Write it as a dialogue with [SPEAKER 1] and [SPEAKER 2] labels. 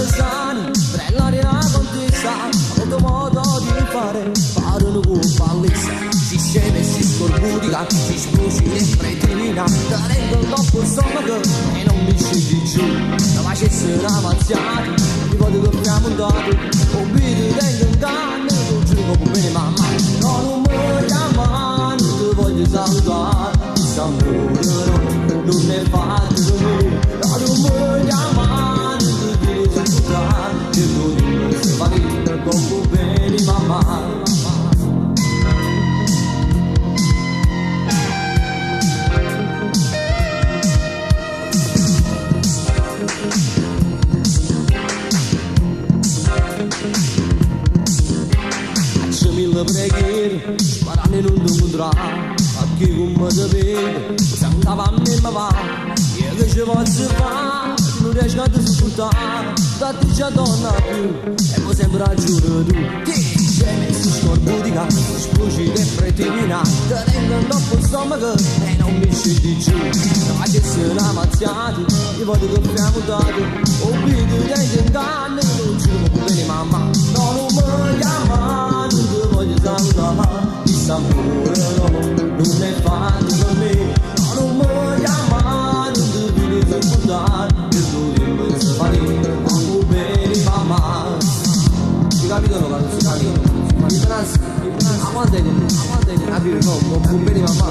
[SPEAKER 1] sani, trellare la contessa, molto modo di fare, fare una ballessa, si scende e si scorbutica, si spusi e pretina, tenendo dopo il stomaco e non mi scendi giù, la facesse una mazziata, mi voglio che abbiamo dato, un video dentro un canne, non giuro come bene mamma, non mi chiamare, ti voglio salutare, questo amore non è fatto per me, non mi chiamare, ti devi salutare, che tu dimmi se va bene, come bene mamma. Preghiere, sparare non ti potrà, a chi come te vede, se andava a me ma va, io che ci posso fare, non riesco a te sopportare, datti già donna più, e poi sembra giuro tu, che ci hai messo scorbutica, spuci e pretina, te tengo dopo il stomaco e non mi scendi giù, la facesse una mazziata, io voglio che abbiamo dato, un video dentro in canne, non giuro come bene mamma, non mi chiamare. Voglio salutare, questo amore non è fatto per me, non mi chiamare, non ti devi sopportare, che tu dimmi se va bene, come bene mamma. Ti capitano quando si capitano? Ma mi pensi, a quante ne capire come bene mamma,